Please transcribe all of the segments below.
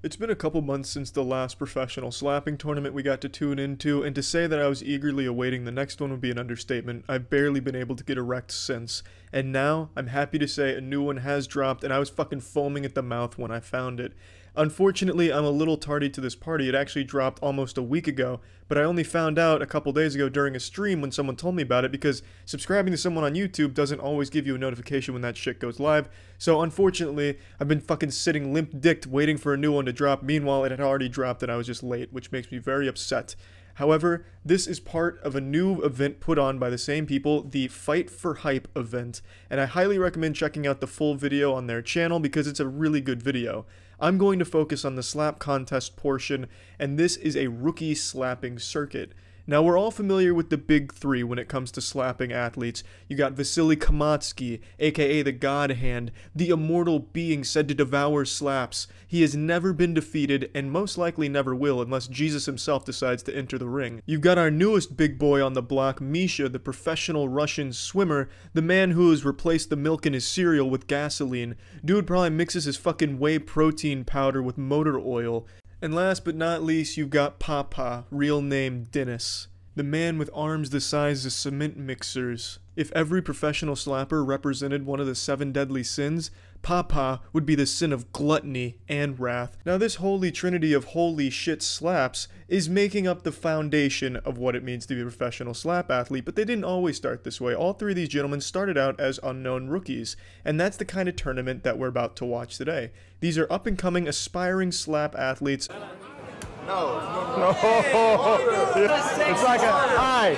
It's been a couple months since the last professional slapping tournament we got to tune into, and to say that I was eagerly awaiting the next one would be an understatement. I've barely been able to get erect since, and now I'm happy to say a new one has dropped, and I was fucking foaming at the mouth when I found it. Unfortunately, I'm a little tardy to this party. It actually dropped almost a week ago, but I only found out a couple days ago during a stream when someone told me about it, because subscribing to someone on YouTube doesn't always give you a notification when that shit goes live. So unfortunately, I've been fucking sitting limp-dicked waiting for a new one to drop. Meanwhile, it had already dropped and I was just late, which makes me very upset. However, this is part of a new event put on by the same people, the Fight for Hype event, and I highly recommend checking out the full video on their channel because it's a really good video. I'm going to focus on the slap contest portion, and this is a rookie slapping circuit. Now, we're all familiar with the big three when it comes to slapping athletes. You got Vasily Kamatsky, aka the God Hand, the immortal being said to devour slaps. He has never been defeated, and most likely never will unless Jesus himself decides to enter the ring. You've got our newest big boy on the block, Misha, the professional Russian swimmer, the man who has replaced the milk in his cereal with gasoline. Dude probably mixes his fucking whey protein powder with motor oil. And last but not least, you've got Papa, real name Dennis, the man with arms the size of cement mixers. If every professional slapper represented one of the 7 deadly sins, Papa would be the sin of gluttony and wrath. Now, this holy trinity of holy shit slaps is making up the foundation of what it means to be a professional slap athlete, but they didn't always start this way. All 3 of these gentlemen started out as unknown rookies, and that's the kind of tournament that we're about to watch today. These are up-and-coming, aspiring slap athletes. No. It's like a high.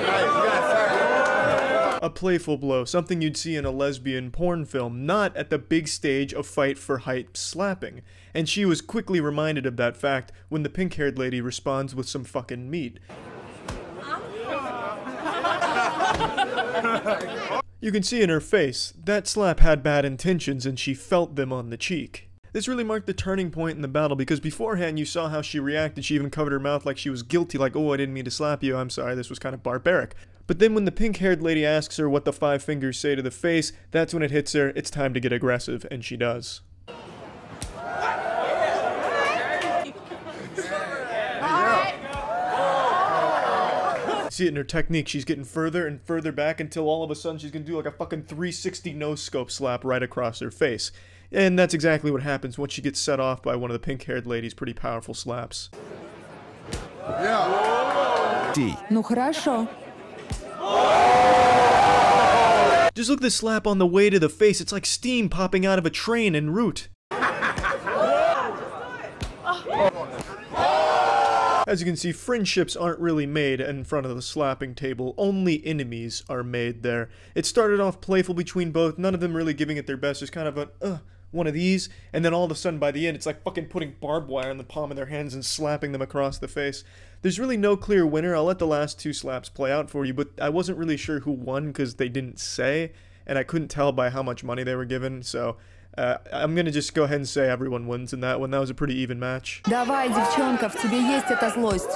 A playful blow, something you'd see in a lesbian porn film, not at the big stage of Fight for Hype slapping. And she was quickly reminded of that fact when the pink-haired lady responds with some fucking meat. You can see in her face, that slap had bad intentions and she felt them on the cheek. This really marked the turning point in the battle, because beforehand you saw how she reacted. She even covered her mouth like she was guilty, like, oh, I didn't mean to slap you, I'm sorry, this was kind of barbaric. But then when the pink-haired lady asks her what the 5 fingers say to the face, that's when it hits her, it's time to get aggressive, and she does. See it in her technique, she's getting further and further back until all of a sudden she's gonna do like a fucking 360 no-scope slap right across her face. And that's exactly what happens once she gets set off by one of the pink-haired lady's pretty powerful slaps. Yeah. D. Ну хорошо. Just look at the slap on the way to the face, it's like steam popping out of a train en route. As you can see, friendships aren't really made in front of the slapping table, only enemies are made there. It started off playful between both, none of them really giving it their best, just kind of a, one of these, and then all of a sudden by the end it's like fucking putting barbed wire in the palm of their hands and slapping them across the face. There's really no clear winner. I'll let the last 2 slaps play out for you, but I wasn't really sure who won because they didn't say, and I couldn't tell by how much money they were given, so I'm gonna just go ahead and say everyone wins in that one. That was a pretty even match. Давай, девчонка, в тебе есть эта злость.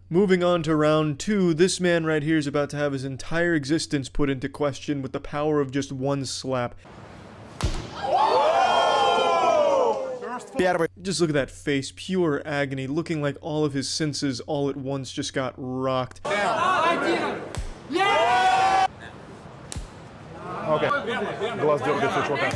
Moving on to round 2, this man right here is about to have his entire existence put into question with the power of just one slap. Just look at that face, pure agony, looking like all of his senses all at once just got rocked. Okay. Глаз дергается, чувака.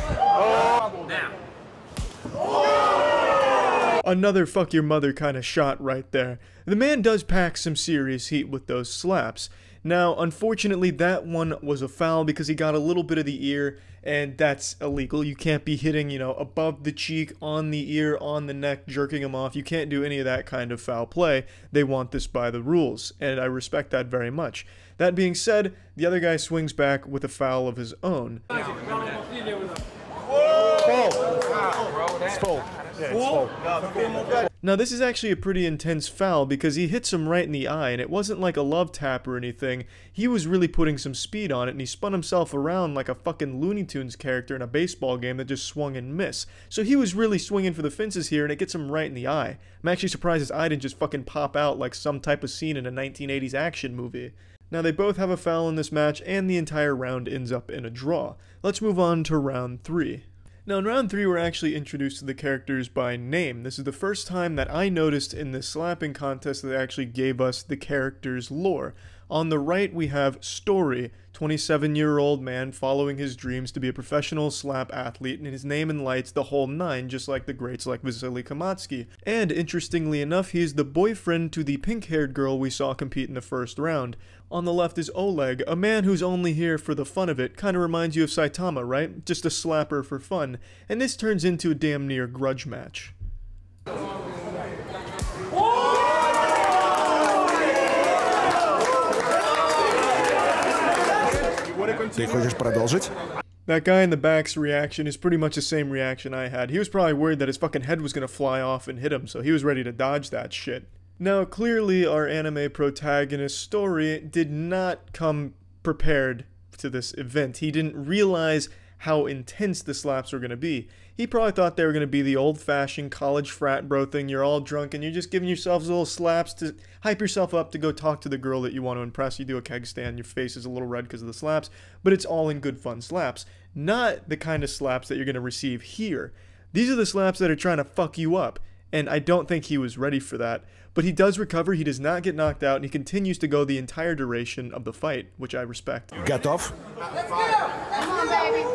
Another fuck your mother kind of shot right there. The man does pack some serious heat with those slaps. Now, unfortunately, that one was a foul because he got a little bit of the ear, and that's illegal. You can't be hitting, you know, above the cheek, on the ear, on the neck, jerking him off. You can't do any of that kind of foul play. They want this by the rules, and I respect that very much. That being said, the other guy swings back with a foul of his own. It's full. Yeah, it's full. Now, this is actually a pretty intense foul because he hits him right in the eye, and it wasn't like a love tap or anything. He was really putting some speed on it, and he spun himself around like a fucking Looney Tunes character in a baseball game that just swung and missed. So he was really swinging for the fences here, and it gets him right in the eye. I'm actually surprised his eye didn't just fucking pop out like some type of scene in a 1980s action movie. Now, they both have a foul in this match, and the entire round ends up in a draw. Let's move on to round 3. Now in round 3 we're actually introduced to the characters by name. This is the first time that I noticed in this slapping contest that they actually gave us the character's lore. On the right we have Story, 27-year-old man following his dreams to be a professional slap athlete, and his name and lights the whole nine, just like the greats like Vasily Kamatsky. And interestingly enough, he is the boyfriend to the pink-haired girl we saw compete in the first round. On the left is Oleg, a man who's only here for the fun of it. Kinda reminds you of Saitama, right? Just a slapper for fun. And this turns into a damn near grudge match. Ты хочешь продолжить? That guy in the back's reaction is pretty much the same reaction I had. He was probably worried that his fucking head was gonna fly off and hit him, so he was ready to dodge that shit. Now, clearly our anime protagonist Story did not come prepared to this event. He didn't realize how intense the slaps were going to be. He probably thought they were going to be the old-fashioned college frat bro thing. You're all drunk and you're just giving yourselves little slaps to hype yourself up to go talk to the girl that you want to impress. You do a keg stand, your face is a little red because of the slaps, but it's all in good fun slaps. Not the kind of slaps that you're going to receive here. These are the slaps that are trying to fuck you up, and I don't think he was ready for that. But he does recover, he does not get knocked out, and he continues to go the entire duration of the fight, which I respect. Готов? Let's go! Come on, baby!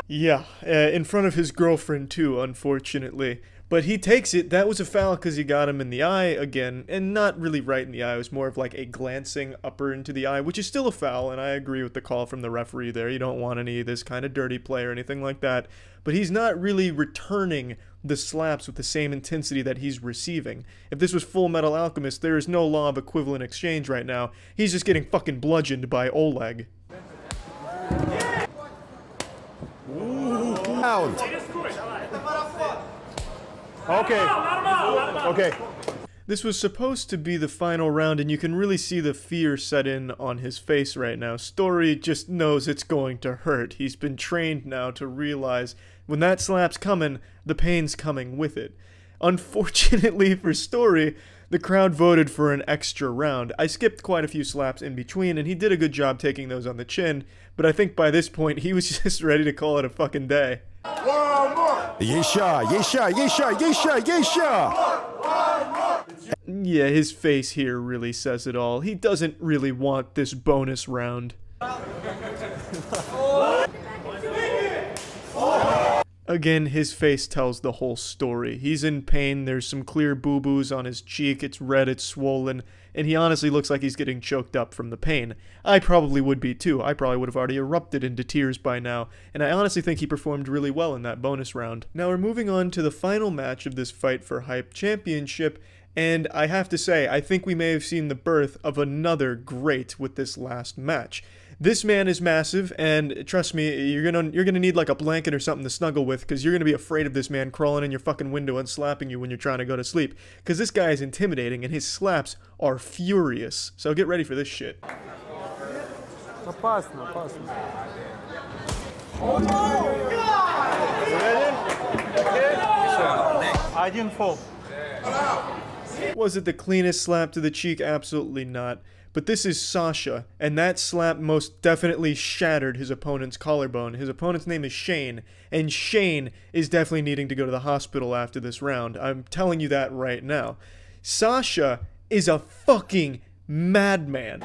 Yeah, in front of his girlfriend too, unfortunately. But he takes it. That was a foul because he got him in the eye again, and not really right in the eye. It was more of like a glancing upper into the eye, which is still a foul, and I agree with the call from the referee there. You don't want any of this kind of dirty play or anything like that. But he's not really returning the slaps with the same intensity that he's receiving. If this was Full Metal Alchemist, there is no law of equivalent exchange right now. He's just getting fucking bludgeoned by Oleg. Раунд. Okay. This was supposed to be the final round, and you can really see the fear set in on his face right now. Story just knows it's going to hurt. He's been trained now to realize when that slap's coming, the pain's coming with it. Unfortunately for Story, the crowd voted for an extra round. I skipped quite a few slaps in between, and he did a good job taking those on the chin, but I think by this point, he was just ready to call it a fucking day. Еще! Yeah, his face here really says it all. He doesn't really want this bonus round. Again, his face tells the whole story. He's in pain, there's some clear boo-boos on his cheek, it's red, it's swollen, and he honestly looks like he's getting choked up from the pain. I probably would be too. I probably would have already erupted into tears by now, and I honestly think he performed really well in that bonus round. Now we're moving on to the final match of this Fight for Hype Championship, and I have to say, I think we may have seen the birth of another great with this last match. This man is massive, and trust me, you're gonna need like a blanket or something to snuggle with, because you're gonna be afraid of this man crawling in your fucking window and slapping you when you're trying to go to sleep. Because this guy is intimidating, and his slaps are furious. So get ready for this shit. Опасно. Один фол. Was it the cleanest slap to the cheek? Absolutely not. But this is Sasha, and that slap most definitely shattered his opponent's collarbone. His opponent's name is Shane, and Shane is definitely needing to go to the hospital after this round. I'm telling you that right now. Sasha is a fucking madman.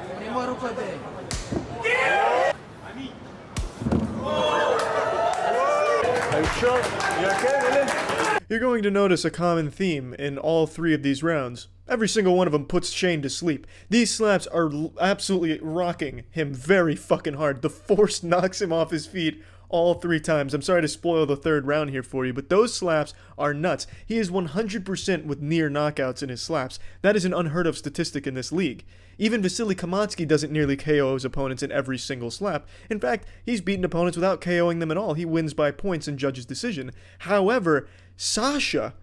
You're going to notice a common theme in all three of these rounds. Every single one of them puts Shane to sleep. These slaps are absolutely rocking him very fucking hard. The force knocks him off his feet all three times. I'm sorry to spoil the third round here for you, but those slaps are nuts. He is 100% with near knockouts in his slaps. That is an unheard of statistic in this league. Even Vasily Kamatsky doesn't nearly KO his opponents in every single slap. In fact, he's beaten opponents without KOing them at all. He wins by points in judge's decision. However, Sasha,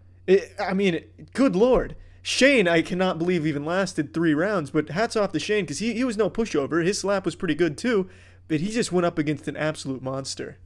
I mean, good lord. Shane, I cannot believe even lasted 3 rounds, but hats off to Shane, because he was no pushover. His slap was pretty good too, but he just went up against an absolute monster.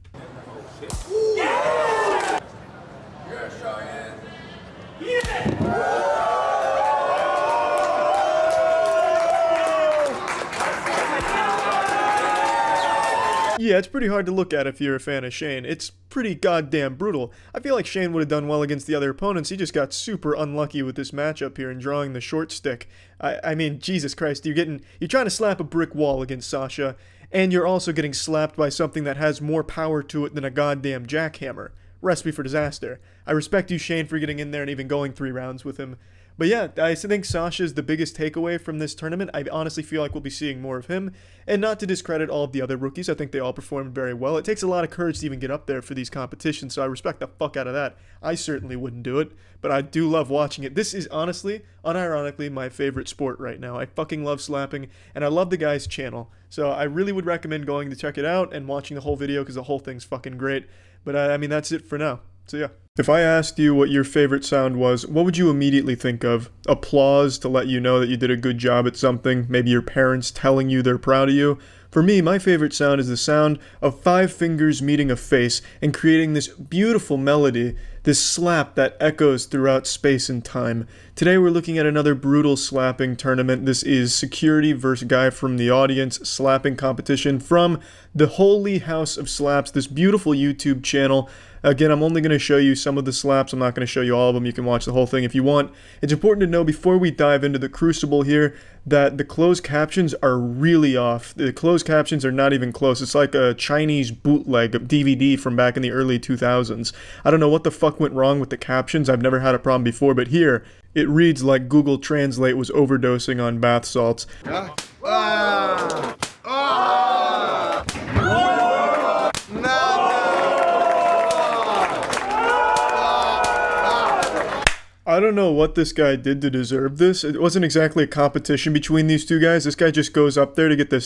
Yeah, it's pretty hard to look at if you're a fan of Shane. It's pretty goddamn brutal. I feel like Shane would have done well against the other opponents. He just got super unlucky with this matchup here and drawing the short stick. I mean, Jesus Christ, you're trying to slap a brick wall against Sasha, and you're also getting slapped by something that has more power to it than a goddamn jackhammer. Recipe for disaster. I respect you, Shane, for getting in there and even going 3 rounds with him. But yeah, I think Sasha's the biggest takeaway from this tournament. I honestly feel like we'll be seeing more of him. And not to discredit all of the other rookies, I think they all performed very well. It takes a lot of courage to even get up there for these competitions, so I respect the fuck out of that. I certainly wouldn't do it, but I do love watching it. This is honestly, unironically, my favorite sport right now. I fucking love slapping, and I love the guy's channel. So I really would recommend going to check it out and watching the whole video because the whole thing's fucking great. But I mean, that's it for now. So yeah. If I asked you what your favorite sound was, what would you immediately think of? Applause to let you know that you did a good job at something? Maybe your parents telling you they're proud of you? For me, my favorite sound is the sound of 5 fingers meeting a face and creating this beautiful melody, this slap that echoes throughout space and time. Today we're looking at another brutal slapping tournament. This is Security vs. Guy from the Audience slapping competition from the Holy House of Slaps, this beautiful YouTube channel. Again, I'm only going to show you some of the slaps. I'm not going to show you all of them. You can watch the whole thing if you want. It's important to know before we dive into the crucible here that the closed captions are really off. The closed captions are not even close. It's like a Chinese bootleg DVD from back in the early 2000s. I don't know what the fuck went wrong with the captions. I've never had a problem before, but here it reads like Google Translate was overdosing on bath salts. I don't know what this guy did to deserve this. It wasn't exactly a competition between these two guys. This guy just goes up there to get the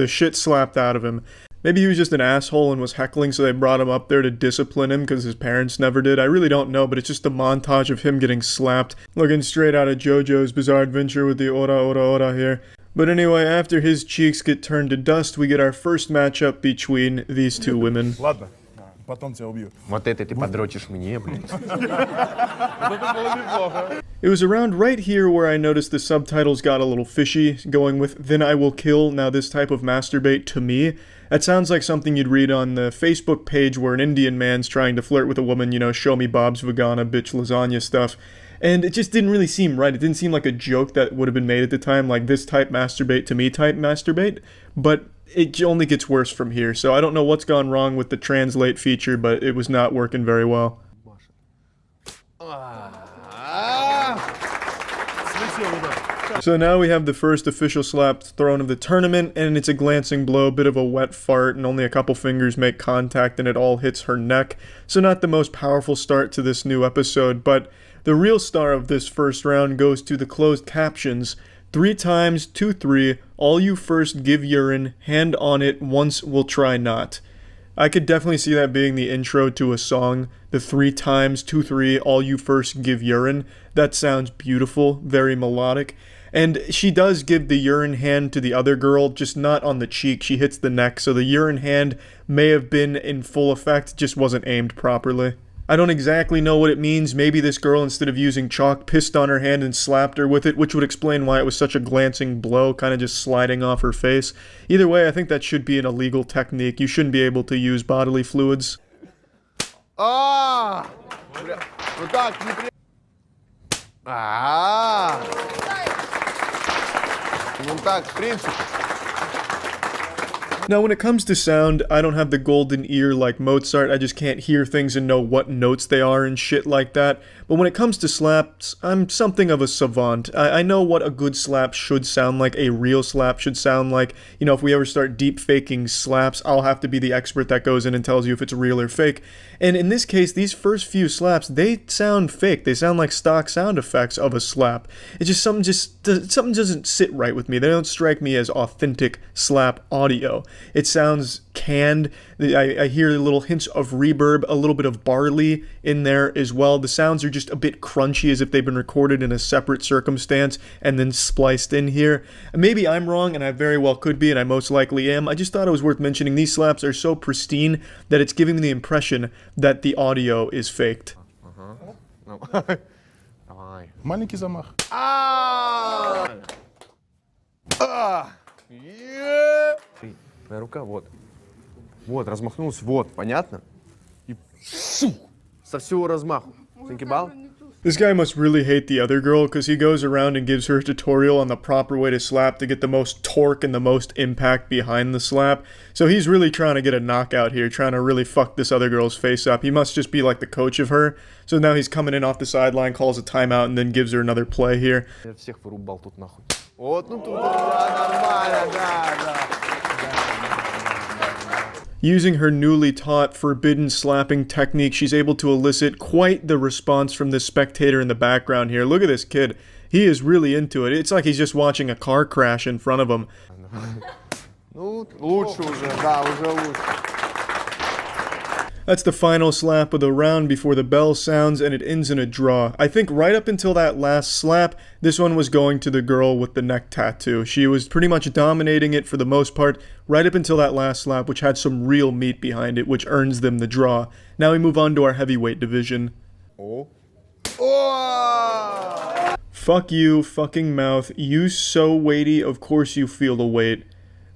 shit slapped out of him. Maybe he was just an asshole and was heckling, so they brought him up there to discipline him because his parents never did. I really don't know, but it's just a montage of him getting slapped, looking straight out of JoJo's Bizarre Adventure with the ora ora ora here. But anyway, after his cheeks get turned to dust, we get our first matchup between these two women. Ладно, потом тебя убью. Вот это ты подрочишь мне, блядь. It was around right here where I noticed the subtitles got a little fishy, going with, "Then I will kill, now this type of masturbate to me." That sounds like something you'd read on the Facebook page where an Indian man's trying to flirt with a woman, you know, show me Bob's Vegana bitch lasagna stuff. And it just didn't really seem right. It didn't seem like a joke that would have been made at the time, like this type masturbate to me type masturbate. But it only gets worse from here, so I don't know what's gone wrong with the translate feature, but it was not working very well. So now we have the first official slap thrown of the tournament, and it's a glancing blow, bit of a wet fart, and only a couple fingers make contact and it all hits her neck. So not the most powerful start to this new episode, but the real star of this first round goes to the closed captions. 3 times, 2-3, all you first give urine, hand on it, once we'll try not. I could definitely see that being the intro to a song. The 3 times, 2-3, all you first give urine. That sounds beautiful, very melodic. And she does give the urine hand to the other girl, just not on the cheek. She hits the neck, so the urine hand may have been in full effect, just wasn't aimed properly. I don't exactly know what it means. Maybe this girl, instead of using chalk, pissed on her hand and slapped her with it, which would explain why it was such a glancing blow, kind of just sliding off her face. Either way, I think that should be an illegal technique. You shouldn't be able to use bodily fluids. Now, when it comes to sound, I don't have the golden ear like Mozart. I just can't hear things and know what notes they are and shit like that. But when it comes to slaps, I'm something of a savant. I know what a good slap should sound like, a real slap should sound like. You know, if we ever start deep faking slaps, I'll have to be the expert that goes in and tells you if it's real or fake. And in this case, these first few slaps, they sound fake. They sound like stock sound effects of a slap. It's just something doesn't sit right with me. They don't strike me as authentic slap audio. It sounds canned. I hear little hints of reverb, a little bit of barley in there as well. The sounds are just a bit crunchy, as if they've been recorded in a separate circumstance and then spliced in here. Maybe I'm wrong, and I very well could be, and I most likely am. I just thought it was worth mentioning. These slaps are so pristine that it's giving me the impression that the audio is faked. Маленький замах. Твоя рука, вот. Вот, размахнулся, вот, понятно? И со всего размаху. Think about? This guy must really hate the other girl because he goes around and gives her a tutorial on the proper way to slap to get the most torque and the most impact behind the slap. So he's really trying to get a knockout here, trying to really fuck this other girl's face up. He must just be like the coach of her. So now he's coming in off the sideline, calls a timeout, and then gives her another play here. Я всех вырубал тут нахуй. Вот, ну тут, да, нормально, да. Using her newly taught forbidden slapping technique, she's able to elicit quite the response from this spectator in the background here. Look at this kid. He is really into it. It's like he's just watching a car crash in front of him. Ну, лучше уже, да, уже лучше. That's the final slap of the round before the bell sounds, and it ends in a draw. I think right up until that last slap, this one was going to the girl with the neck tattoo. She was pretty much dominating it for the most part, right up until that last slap, which had some real meat behind it, which earns them the draw. Now we move on to our heavyweight division. Oh. Oh! Fuck you, fucking mouth. You so weighty, of course you feel the weight.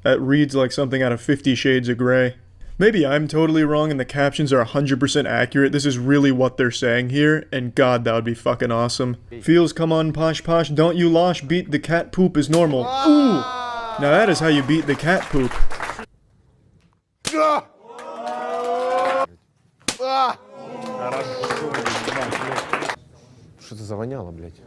That reads like something out of 50 Shades of Grey. Maybe I'm totally wrong and the captions are 100% accurate. This is really what they're saying here, and god, that would be fucking awesome. Feels come on posh posh, don't you losh, beat the cat poop is normal. Ooh! Now that is how you beat the cat poop. Что-то завоняло, блядь.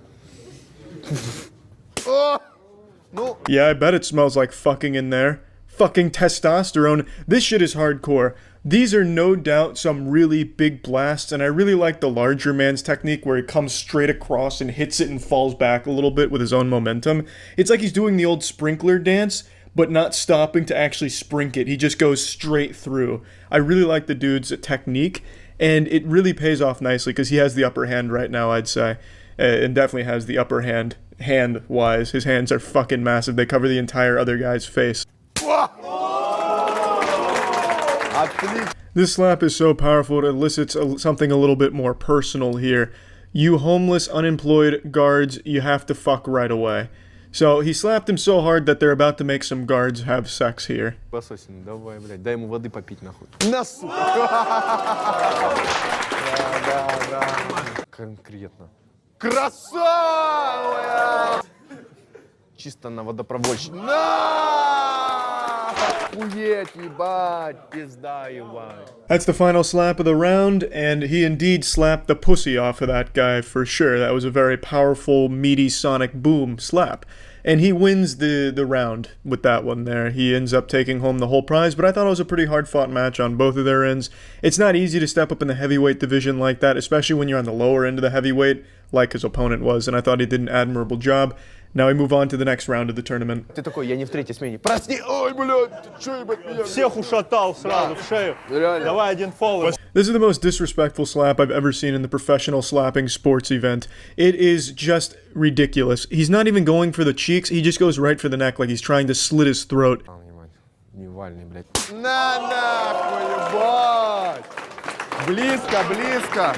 Yeah, I bet it smells like fucking in there. Fucking testosterone. This shit is hardcore. These are no doubt some really big blasts, and I really like the larger man's technique where he comes straight across and hits it and falls back a little bit with his own momentum. It's like he's doing the old sprinkler dance, but not stopping to actually sprink it. He just goes straight through. I really like the dude's technique, and it really pays off nicely because he has the upper hand right now, I'd say. And definitely has the upper hand, hand-wise. His hands are fucking massive. They cover the entire other guy's face. This slap is so powerful it elicits something a little bit more personal here. You homeless, unemployed guards, you have to fuck right away. So he slapped him so hard that they're about to make some guards have sex here. Басосин, давай, блядь, дай ему воды попить, нахуй. На, сука! Да. Конкретно. Красава! Чисто на водопроводчик. На! Охуеть, ебать, пизда, ебать. That's the final slap of the round, and he indeed slapped the pussy off of that guy for sure. That was a very powerful, meaty sonic boom slap. And he wins the round with that one there. He ends up taking home the whole prize, but I thought it was a pretty hard-fought match on both of their ends. It's not easy to step up in the heavyweight division like that, especially when you're on the lower end of the heavyweight, like his opponent was, and I thought he did an admirable job. Now we move on to the next round of the tournament. Ты такой, я не в третьей смене. Прости, ой, блядь, ты чё, ебать, меня? Всех ушатал сразу в шею. Давай один фол. This is the most disrespectful slap I've ever seen in the professional slapping sports event. It is just ridiculous. He's not even going for the cheeks, he just goes right for the neck like he's trying to slit his throat. Невальный, блядь. На нахуй, ебать! Близко, близко!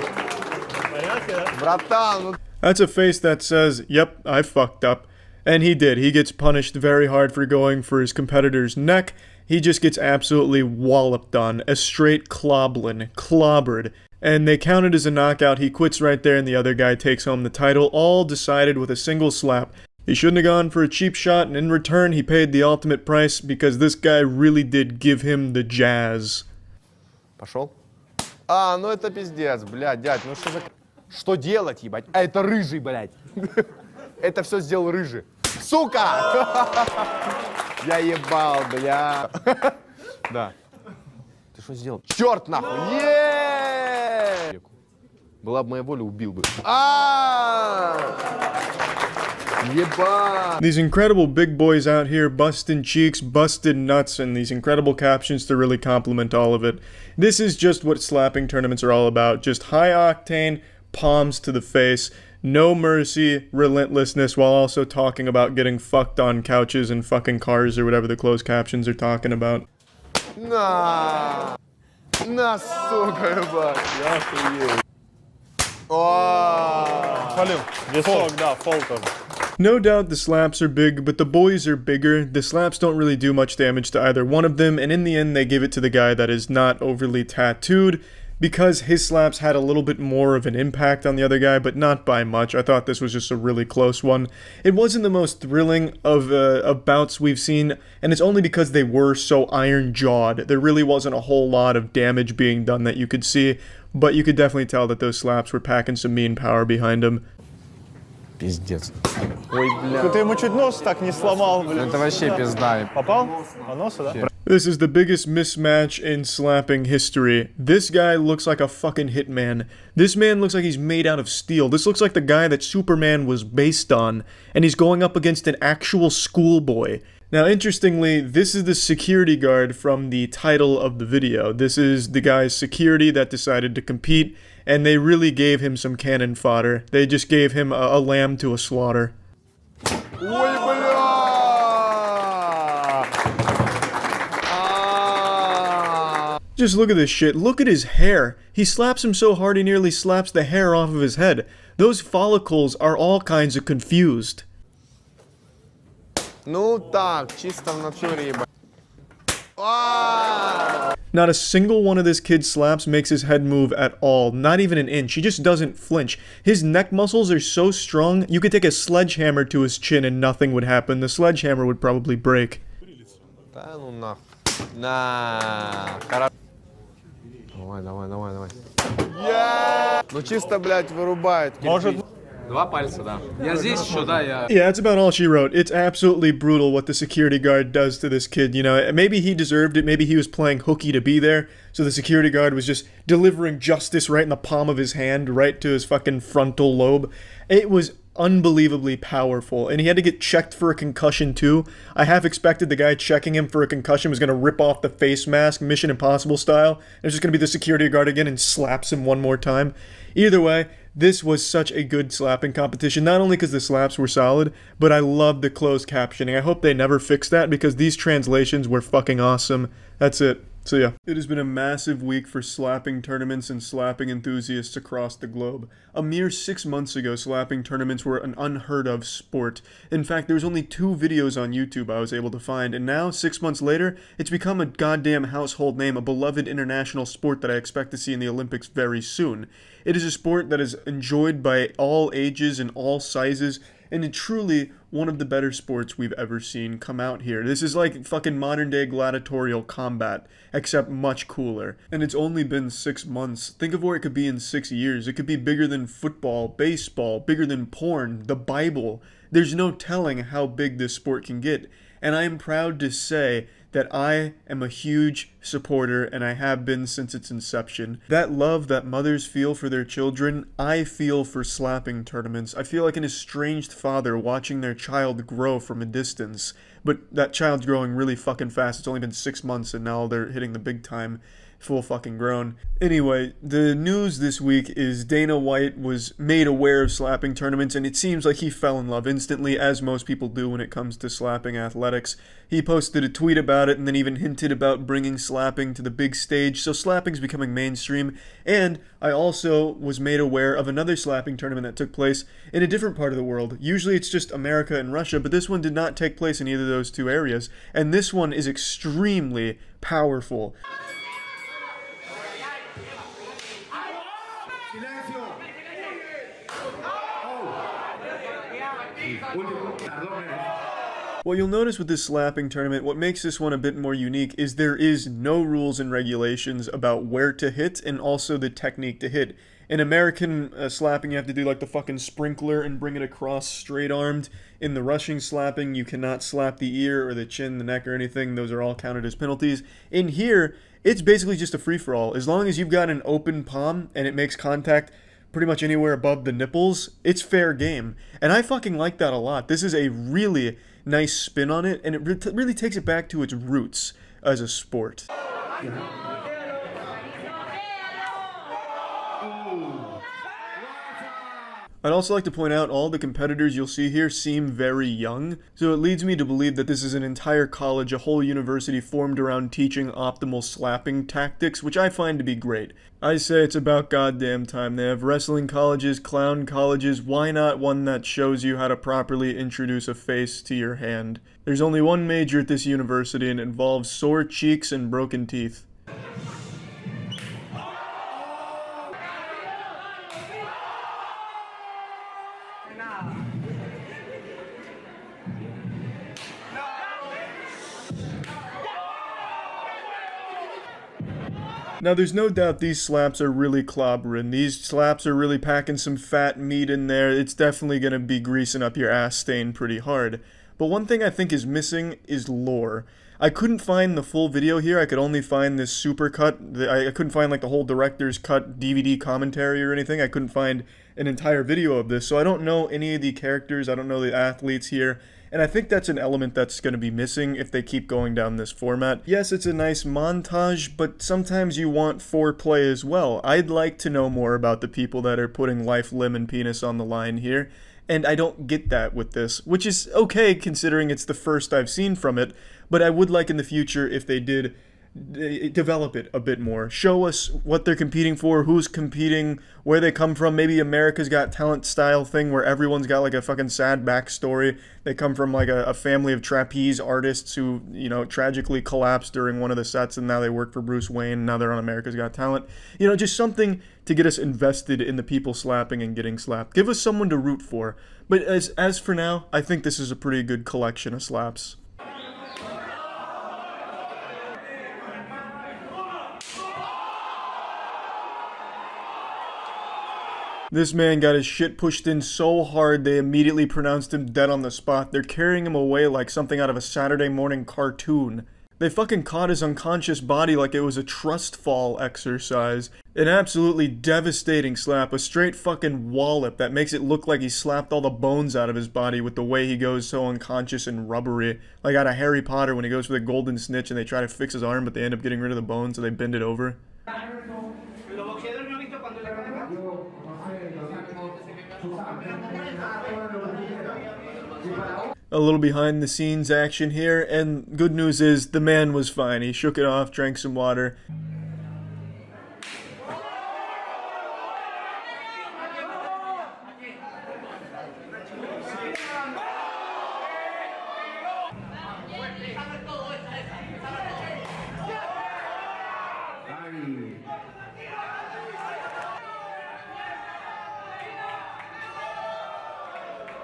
Братан, ну... That's a face that says, yep, I fucked up. And he did. He gets punished very hard for going for his competitor's neck. He just gets absolutely walloped on. A straight clobbered. And they count it as a knockout. He quits right there and the other guy takes home the title. All decided with a single slap. He shouldn't have gone for a cheap shot, and in return he paid the ultimate price because this guy really did give him the jazz. Пошел? А, ну это пиздец, блядь, дядь, ну что за... Что делать, ебать? А это рыжий, блядь. Это все сделал рыжий. Сука! Я ебал, бля. Да. Ты что сделал? Черт нахуй! Была бы моя воля, убил бы. These incredible big boys out here busting cheeks, busted nuts, and these incredible captions to really complement all of it. This is just what slapping tournaments are all about. Just high octane, palms to the face, no mercy, relentlessness, while also talking about getting fucked on couches and fucking cars or whatever the closed captions are talking about. На, сука, ебать, я охуел. Фолил. Висок, да, фол тоже. No doubt the slaps are big, but the boys are bigger. The slaps don't really do much damage to either one of them, and in the end they give it to the guy that is not overly tattooed, because his slaps had a little bit more of an impact on the other guy, but not by much. I thought this was just a really close one. It wasn't the most thrilling of bouts we've seen, and it's only because they were so iron-jawed. There really wasn't a whole lot of damage being done that you could see, but you could definitely tell that those slaps were packing some mean power behind them. Пиздец. Ой, бля. Ты ему чуть нос так не сломал, блин. Это вообще пизда. Попал? По носу, да? This is the biggest mismatch in slapping history. This guy looks like a fucking hitman. This man looks like he's made out of steel. This looks like the guy that Superman was based on, and he's going up against an actual schoolboy. Now, interestingly, this is the security guard from the title of the video. This is the guy's security that decided to compete, and they really gave him some cannon fodder. They just gave him a lamb to a slaughter. Ой, бля! Just look at this shit. Look at his hair. He slaps him so hard he nearly slaps the hair off of his head. Those follicles are all kinds of confused. Ну так, чисто в натуре, ебать. Not a single one of this kid's slaps makes his head move at all, not even an inch. He just doesn't flinch. His neck muscles are so strong, you could take a sledgehammer to his chin and nothing would happen. The sledgehammer would probably break. Да ну нахуй. На. Давай, давай, давай, давай. Ну чисто, блядь, вырубает. Может... Два пальца, да. Я здесь еще, да, я... Yeah, that's about all she wrote. It's absolutely brutal what the security guard does to this kid, you know. Maybe he deserved it, maybe he was playing hooky to be there, so the security guard was just delivering justice right in the palm of his hand, right to his fucking frontal lobe. It was unbelievably powerful, and he had to get checked for a concussion too. I half expected the guy checking him for a concussion was going to rip off the face mask, Mission Impossible style, and it's just going to be the security guard again and slaps him one more time. Either way, this was such a good slapping competition, not only because the slaps were solid, but I loved the closed captioning. I hope they never fix that because these translations were fucking awesome. That's it. So yeah, it has been a massive week for slapping tournaments and slapping enthusiasts across the globe. A mere 6 months ago, slapping tournaments were an unheard of sport. In fact, there was only 2 videos on YouTube I was able to find, and now, 6 months later, it's become a goddamn household name, a beloved international sport that I expect to see in the Olympics very soon. It is a sport that is enjoyed by all ages and all sizes, and it's truly one of the better sports we've ever seen come out here. This is like fucking modern day gladiatorial combat, except much cooler. And it's only been 6 months. Think of where it could be in 6 years. It could be bigger than football, baseball, bigger than porn, the Bible. There's no telling how big this sport can get. And I am proud to say that I am a huge supporter, and I have been since its inception. That love that mothers feel for their children, I feel for slapping tournaments. I feel like an estranged father watching their child grow from a distance. But that child's growing really fucking fast. It's only been 6 months and now they're hitting the big time. Full fucking grown. Anyway, the news this week is Dana White was made aware of slapping tournaments, and it seems like he fell in love instantly, as most people do when it comes to slapping athletics. He posted a tweet about it and then even hinted about bringing slapping to the big stage, so slapping's becoming mainstream. And I also was made aware of another slapping tournament that took place in a different part of the world. Usually it's just America and Russia, but this one did not take place in either of those 2 areas, and this one is extremely powerful. What you'll notice with this slapping tournament, what makes this one a bit more unique is there is no rules and regulations about where to hit and also the technique to hit. In American slapping, you have to do like the fucking sprinkler and bring it across straight-armed. In the Russian slapping, you cannot slap the ear or the chin, the neck, or anything. Those are all counted as penalties. In here, it's basically just a free-for-all. As long as you've got an open palm and it makes contact pretty much anywhere above the nipples, it's fair game. And I fucking like that a lot. This is a really nice spin on it, and it really takes it back to its roots as a sport. I'd also like to point out all the competitors you'll see here seem very young, so it leads me to believe that this is an entire college, a whole university formed around teaching optimal slapping tactics, which I find to be great. I say it's about goddamn time. They have wrestling colleges, clown colleges, why not one that shows you how to properly introduce a face to your hand? There's only one major at this university and it involves sore cheeks and broken teeth. Now there's no doubt these slaps are really clobbering. These slaps are really packing some fat meat in there. It's definitely going to be greasing up your ass stain pretty hard. But one thing I think is missing is lore. I couldn't find the full video here. I could only find this super cut. I couldn't find like the whole director's cut DVD commentary or anything. I couldn't find an entire video of this. So I don't know any of the characters. I don't know the athletes here. And I think that's an element that's going to be missing if they keep going down this format. Yes, it's a nice montage, but sometimes you want foreplay as well. I'd like to know more about the people that are putting life, limb, and penis on the line here. And I don't get that with this, which is okay considering it's the first I've seen from it. But I would like in the future if they did develop it a bit more. Show us what they're competing for, who's competing, where they come from. Maybe America's Got Talent style thing where everyone's got like a fucking sad backstory. They come from like a family of trapeze artists who, you know, tragically collapsed during one of the sets and now they work for Bruce Wayne. Now they're on America's Got Talent. You know, just something to get us invested in the people slapping and getting slapped. Give us someone to root for. But as for now, I think this is a pretty good collection of slaps. This man got his shit pushed in so hard they immediately pronounced him dead on the spot. They're carrying him away like something out of a Saturday morning cartoon. They fucking caught his unconscious body like it was a trust fall exercise. An absolutely devastating slap, a straight fucking wallop that makes it look like he slapped all the bones out of his body with the way he goes so unconscious and rubbery. Like out of Harry Potter when he goes for the golden snitch and they try to fix his arm but they end up getting rid of the bones so they bend it over. A little behind the scenes action here, and good news is the man was fine. He shook it off, drank some water.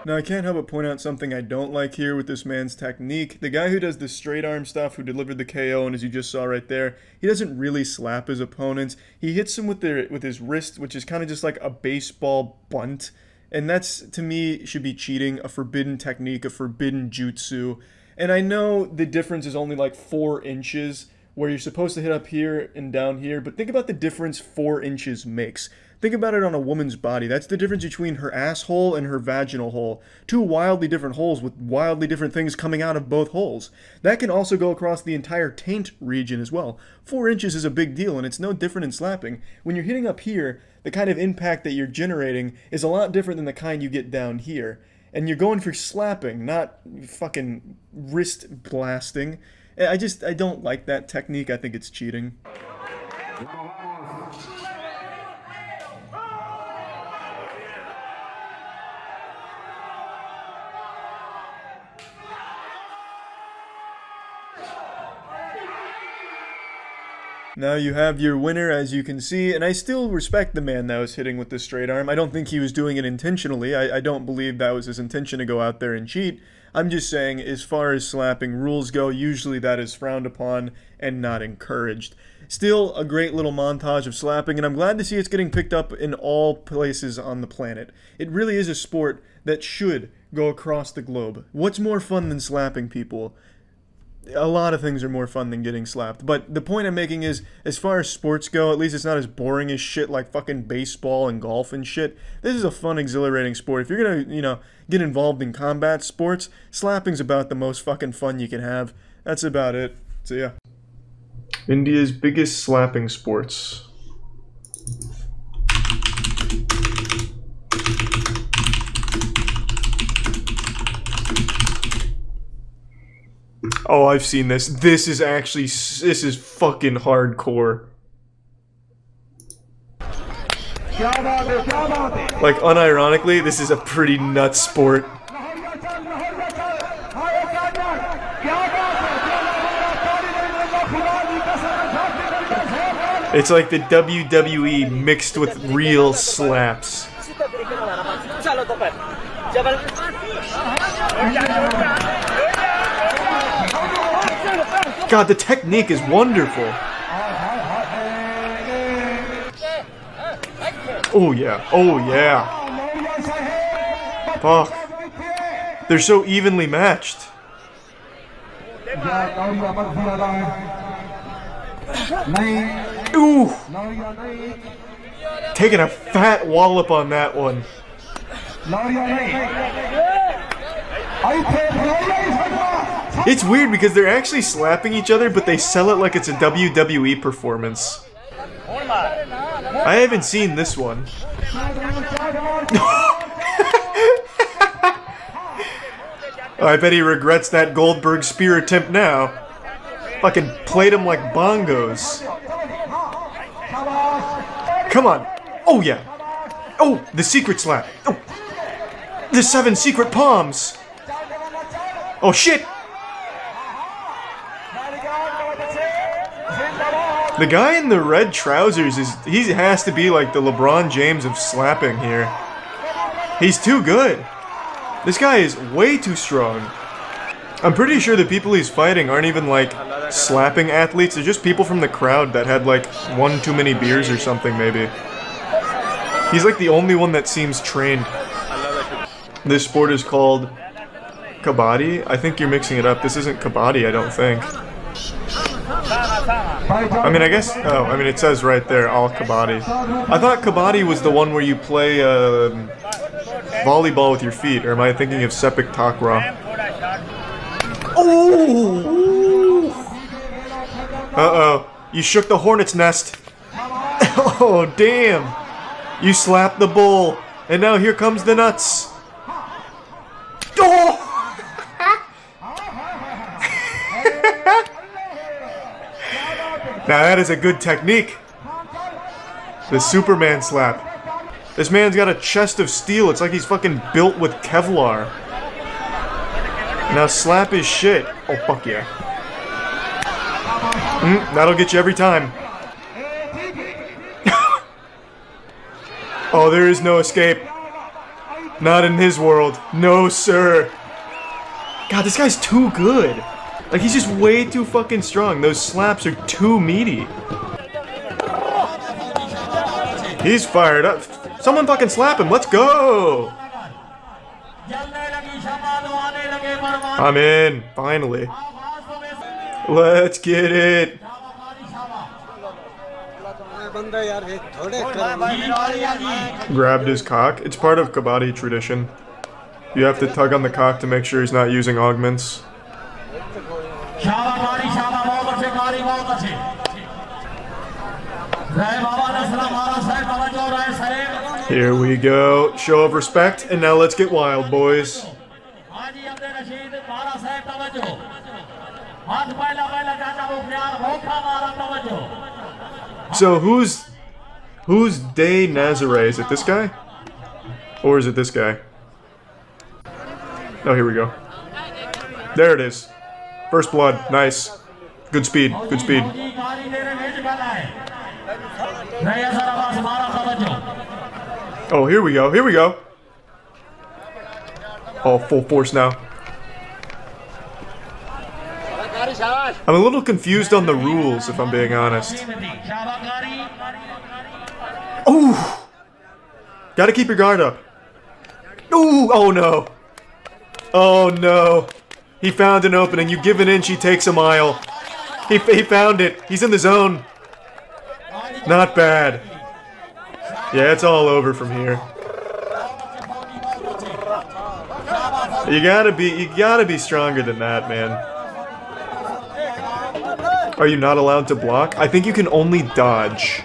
Now I can't help but point out something I don't like here with this man's technique. The guy who does the straight arm stuff, who delivered the KO, and as you just saw right there, he doesn't really slap his opponents. He hits them with his wrist, which is kind of just like a baseball bunt. And that's, to me, should be cheating, a forbidden technique, a forbidden jutsu. And I know the difference is only like 4 inches, where you're supposed to hit up here and down here, but think about the difference 4 inches makes. Think about it on a woman's body. That's the difference between her asshole and her vaginal hole. 2 wildly different holes with wildly different things coming out of both holes. That can also go across the entire taint region as well. 4 inches is a big deal, and it's no different in slapping. When you're hitting up here, the kind of impact that you're generating is a lot different than the kind you get down here. And you're going for slapping, not fucking wrist blasting. I don't like that technique. I think it's cheating. Now you have your winner, as you can see, and I still respect the man that was hitting with the straight arm. I don't think he was doing it intentionally. I don't believe that was his intention to go out there and cheat. I'm just saying, as far as slapping rules go, usually that is frowned upon and not encouraged. Still, a great little montage of slapping, and I'm glad to see it's getting picked up in all places on the planet. It really is a sport that should go across the globe. What's more fun than slapping people? A lot of things are more fun than getting slapped. But the point I'm making is, as far as sports go, at least it's not as boring as shit like fucking baseball and golf and shit. This is a fun, exhilarating sport. If you're gonna, you know, get involved in combat sports, slapping's about the most fucking fun you can have. That's about it. So yeah. India's biggest slapping sports. Oh, I've seen this. This is actually, this is fucking hardcore. Like, unironically, this is a pretty nuts sport. It's like the WWE mixed with real slaps. God, the technique is wonderful. Oh yeah, oh yeah. Fuck. They're so evenly matched. Ooh! Taking a fat wallop on that one. It's weird because they're actually slapping each other, but they sell it like it's a WWE performance. I haven't seen this one. I bet he regrets that Goldberg spear attempt now. Fucking played him like bongos. Come on. Oh yeah. Oh, the secret slap. Oh. The 7 secret palms. Oh shit. The guy in the red trousers he has to be like the LeBron James of slapping here. He's too good. This guy is way too strong. I'm pretty sure the people he's fighting aren't even like slapping athletes. They're just people from the crowd that had like one too many beers or something maybe. He's like the only one that seems trained. This sport is called kabaddi. I think you're mixing it up. This isn't kabaddi, I don't think. I mean, I guess, oh, I mean, it says right there, all kabaddi. I thought kabaddi was the one where you play volleyball with your feet, or am I thinking of sepik takraw? Oh! Uh-oh, you shook the hornet's nest. Oh, damn. You slapped the bull, and now here comes the nuts. Oh! Now that is a good technique. The Superman slap. This man's got a chest of steel. It's like he's fucking built with Kevlar. Now slap his shit. Oh, fuck yeah. That'll get you every time. Oh, there is no escape. Not in his world. No, sir. God, this guy's too good. Like, he's just way too fucking strong. Those slaps are too meaty. He's fired up. Someone fucking slap him. Let's go. I'm in. Finally. Let's get it. Grabbed his cock. It's part of kabaddi tradition. You have to tug on the cock to make sure he's not using augments. Here we go. Show of respect, and now let's get wild, boys. So who's Day Nazare? Is it this guy? Or is it this guy? Oh, here we go. There it is. First blood. Nice. Good speed. Good speed. Oh, here we go. Here we go. Oh, full force now. I'm a little confused on the rules, if I'm being honest. Ooh! Gotta keep your guard up. Ooh! Oh no! Oh no! He found an opening. You give an inch, he takes a mile. He found it. He's in the zone. Not bad. Yeah, it's all over from here. You gotta be stronger than that, man. Are you not allowed to block? I think you can only dodge.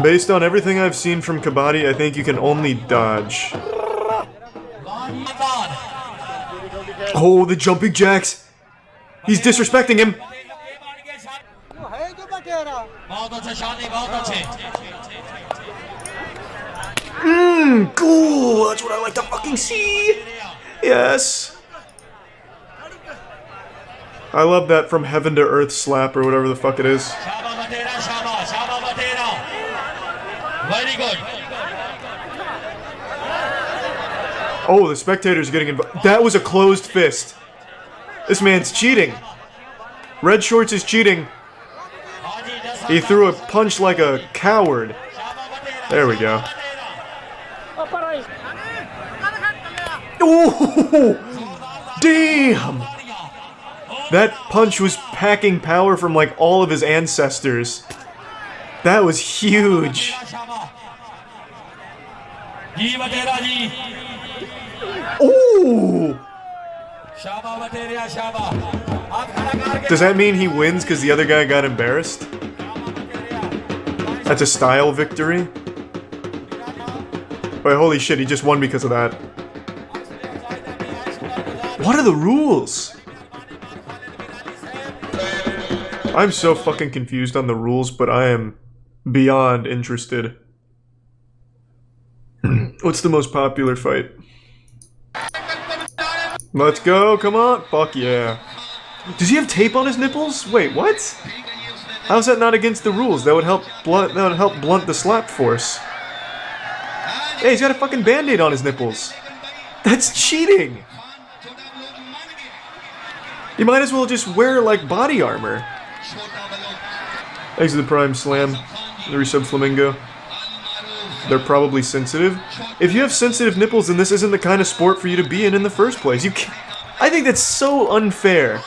Based on everything I've seen from kabaddi, I think you can only dodge. Oh, the jumping jacks. He's disrespecting him. Cool. That's what I like to fucking see. Yes. I love that from heaven to earth slap or whatever the fuck it is. Very good. Oh, the spectators are getting involved. That was a closed fist. This man's cheating. Red Shorts is cheating. He threw a punch like a coward. There we go. Oh, damn! That punch was packing power from like all of his ancestors. That was huge. Ooh! Does that mean he wins because the other guy got embarrassed? That's a style victory? Wait, holy shit, he just won because of that. What are the rules? I'm so fucking confused on the rules, but I am beyond interested. What's the most popular fight? Let's go, come on. Fuck yeah. Does he have tape on his nipples? Wait, what? How's that not against the rules? That would help blunt the slap force. Hey, he's got a fucking band-aid on his nipples. That's cheating. You might as well just wear, like, body armor. Thanks to the Prime Slam. The resub Flamingo. They're probably sensitive. If you have sensitive nipples, then this isn't the kind of sport for you to be in the first place. You can't, I think that's so unfair.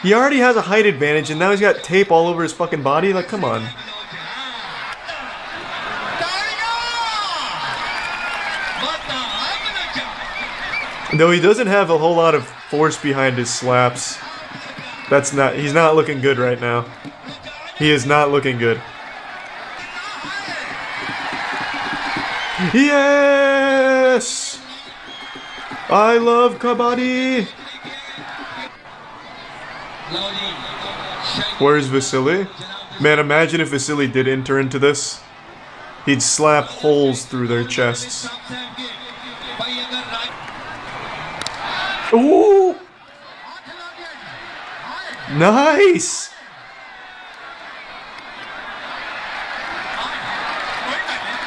He already has a height advantage, and now he's got tape all over his fucking body? Like, come on. Though he doesn't have a whole lot of force behind his slaps. He's not looking good right now. He is not looking good. Yes! I love kabaddi! Where's Vasily? Man, imagine if Vasily did enter into this. He'd slap holes through their chests. Ooh! Nice!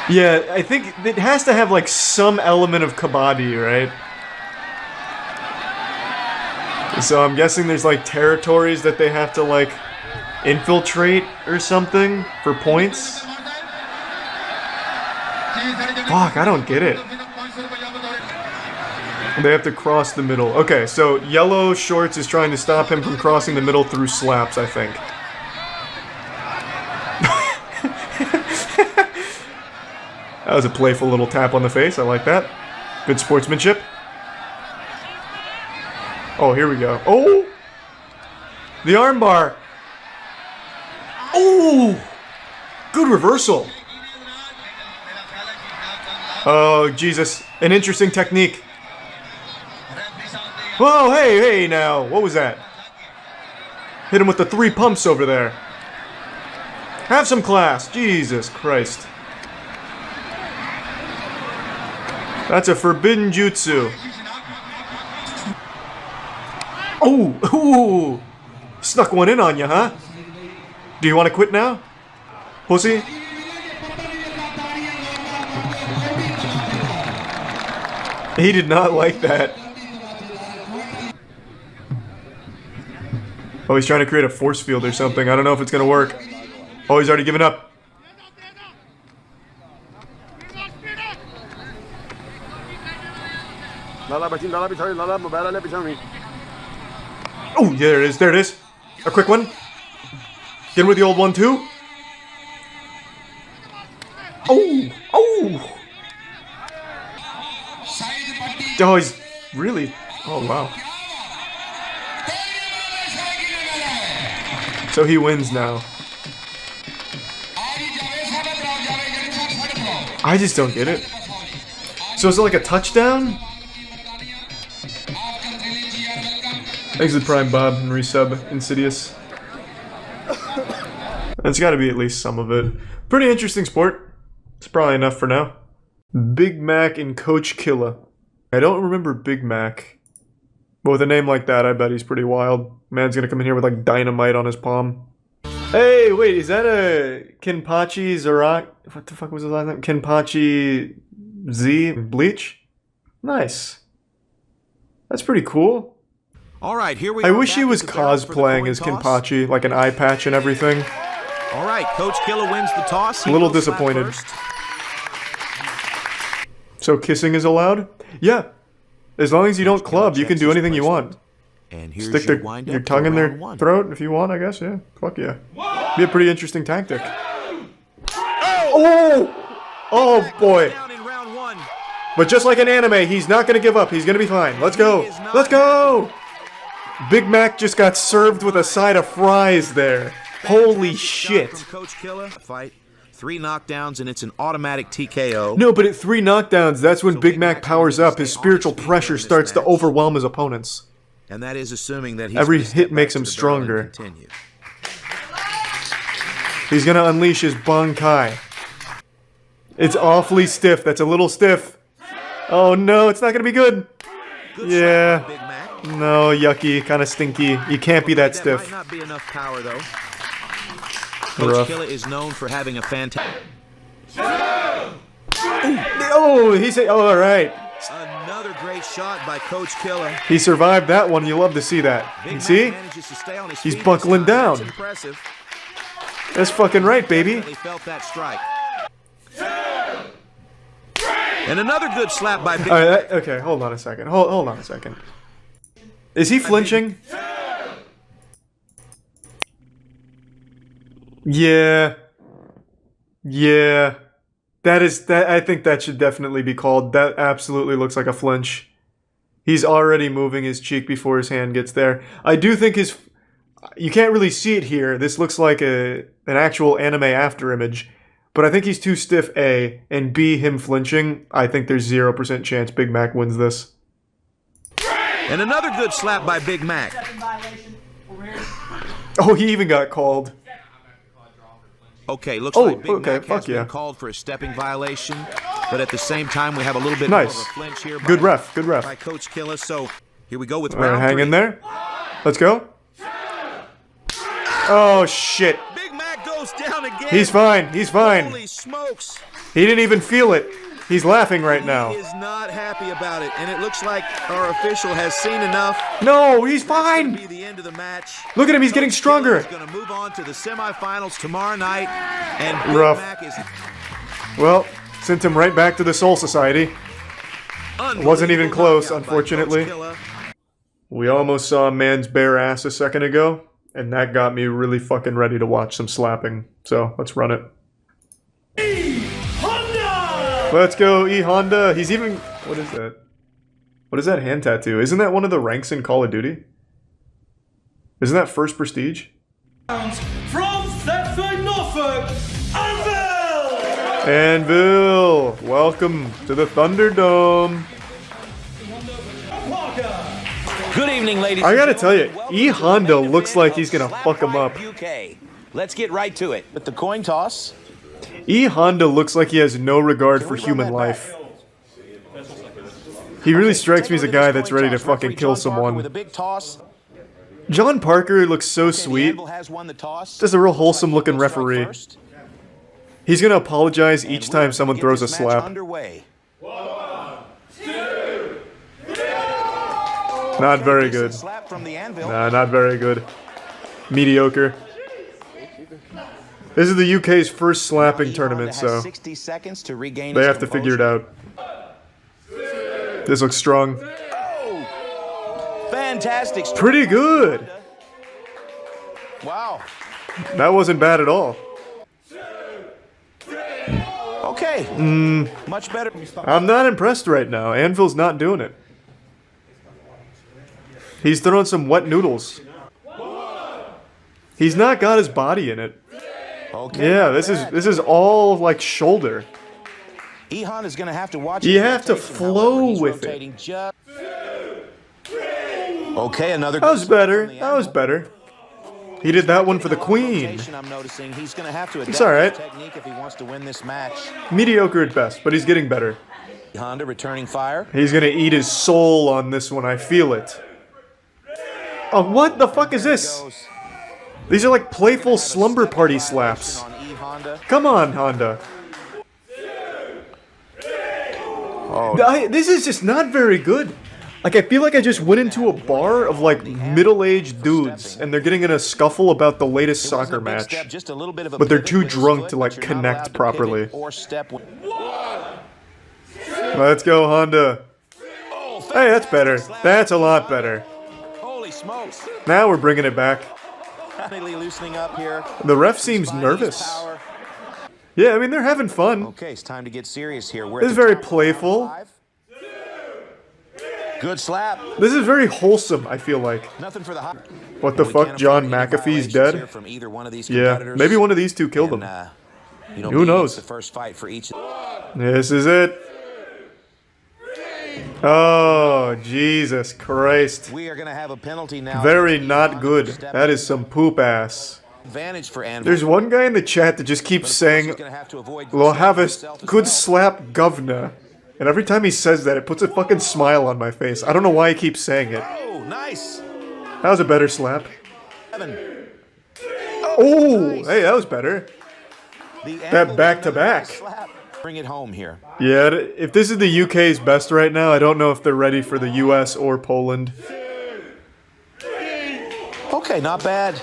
Yeah, I think it has to have like some element of kabaddi, right? So I'm guessing there's like territories that they have to like infiltrate or something for points. Fuck, I don't get it. They have to cross the middle. Okay, so Yellow Shorts is trying to stop him from crossing the middle through slaps, I think. That was a playful little tap on the face. I like that. Good sportsmanship. Oh, here we go. Oh! The armbar. Oh! Good reversal. Oh, Jesus. An interesting technique. Whoa, hey now. What was that? Hit him with the 3 pumps over there. Have some class. Jesus Christ. That's a forbidden jutsu. Oh, ooh. Snuck one in on you, huh? Do you want to quit now? Pussy? He did not like that. Oh, he's trying to create a force field or something. I don't know if it's gonna work. Oh, he's already given up. Oh, there it is, there it is. A quick one. Get in with the old one, too. Oh, oh. Oh, he's really, oh, wow. So he wins now. I just don't get it. So is it like a touchdown? Thanks to Prime Bob and resub Insidious. That's gotta be at least some of it. Pretty interesting sport. It's probably enough for now. Big Mac and Coach Killa. I don't remember Big Mac. But with a name like that, I bet he's pretty wild. Man's gonna come in here with like dynamite on his palm. Hey, wait, is that a Kenpachi Zarak? What the fuck was his last name? Kenpachi Z Bleach? Nice. That's pretty cool. All right, here we I wish he was cosplaying as Kenpachi, like an eye patch and everything. All right, Coach Killa wins the toss. A little disappointed. So kissing is allowed? Yeah. As long as you don't club, you can do anything you want. And here's Stick your tongue in their throat if you want, I guess, yeah. Fuck yeah. Be a pretty interesting tactic. Oh! Oh boy. But just like in anime, he's not gonna give up. He's gonna be fine. Let's go. Let's go! Big Mac just got served with a side of fries there. Holy shit. Coach Killa, fight. 3 knockdowns and it's an automatic TKO. No, but at 3 knockdowns, that's when Big Mac powers up. His spiritual pressure starts to overwhelm his opponents. And that is assuming that every hit makes him stronger. He's gonna unleash his Bankai. It's awfully stiff. That's a little stiff. Oh no, it's not gonna be good. Yeah. No, yucky, kind of stinky. You can't be that stiff. Might not be enough power though. Coach Killa is known for having a fantastic. Oh, he said, oh, all right. Another great shot by Coach Killa. He survived that one. You love to see that. You see? He's buckling down. That's fucking right, baby. Felt that strike. And another good slap by Big Mac. Okay, hold on a second. Hold on a second. Is he flinching? Yeah. Yeah. I think that should definitely be called. That absolutely looks like a flinch. He's already moving his cheek before his hand gets there. I do think his... You can't really see it here. This looks like an actual anime after image. But I think he's too stiff, A. And B, him flinching. I think there's 0% chance Big Mac wins this. And another good slap by Big Mac. Oh, he even got called. Okay, looks like Big Mac has been called for a stepping violation, but at the same time we have a little bit more of a flinch here. Good ref, good ref. By Coach Killa. So here we go with round 3. Hang in there. Let's go. Oh shit. Big Mac goes down again. He's fine. He's fine. Holy smokes. He didn't even feel it. He's laughing right now. He is not happy about it, and it looks like our official has seen enough. No, he's fine. This will be the end of the match. Look at him, he's getting stronger. He's going to move on to the semifinals tomorrow night, and Big Mac is... Well, sent him right back to the Soul Society. It wasn't even close, unfortunately. We almost saw a man's bare ass a second ago, and that got me really fucking ready to watch some slapping. So, let's run it. Let's go, E Honda. He's even... What is that? What is that hand tattoo? Isn't that one of the ranks in Call of Duty? Isn't that First Prestige? From Thetford, Norfolk, Anvil! Anvil! Welcome to the Thunderdome. Good evening, ladies. I gotta tell you, E Honda looks like he's gonna fuck him up. UK. Let's get right to it. With the coin toss. E Honda looks like he has no regard for human life. He really strikes me as a guy that's ready to fucking kill someone. John Parker looks so sweet. Just a real wholesome looking referee. He's gonna apologize each time someone throws a slap. Not very good. Nah, not very good. Mediocre. This is the UK's first slapping tournament, so they have to figure it out. This looks strong. Fantastic. Pretty good. Wow. That wasn't bad at all. Okay. Much better. I'm not impressed right now. Anvil's not doing it. He's throwing some wet noodles. He's not got his body in it. Okay, yeah, this is all like shoulder. Ehon is going to have to watch. You have to flow with it. Okay, another. That was better. That was better. He did that one for the Queen. I'm noticing he's going to have to adapt It's all right. his technique if he wants to win this match. Mediocre at best, but he's getting better. Honda returning fire. He's gonna eat his soul on this one. I feel it. Oh, what the fuck is this? These are like playful slumber party slaps. Come on, Honda. Oh. This is just not very good. Like, I feel like I just went into a bar of, like, middle-aged dudes, and they're getting in a scuffle about the latest soccer match. But they're too drunk to, like, connect properly. Let's go, Honda. Hey, that's better. That's a lot better. Holy smokes. Now we're bringing it back. Loosening up here. The ref seems nervous. Yeah, I mean, they're having fun. Okay, it's time to get serious here. This is very playful. Good slap. This is very wholesome, I feel like. Nothing for the hot. What the fuck? John McAfee's dead? Yeah, maybe one of these two killed him. Who knows? The first fight for each. This is it. Oh, Jesus Christ. We are going to have a penalty now. Very not good. That is some poop ass. Advantage for Anvil. There's one guy in the chat that just keeps saying, "We'll have a good slap, governor." And every time he says that, it puts a fucking smile on my face. I don't know why he keeps saying it. Oh, nice. That was a better slap. Oh, hey, that was better. That back-to-back. Bring it home here. Yeah, if this is the UK's best right now, I don't know if they're ready for the US or Poland. Okay, not bad.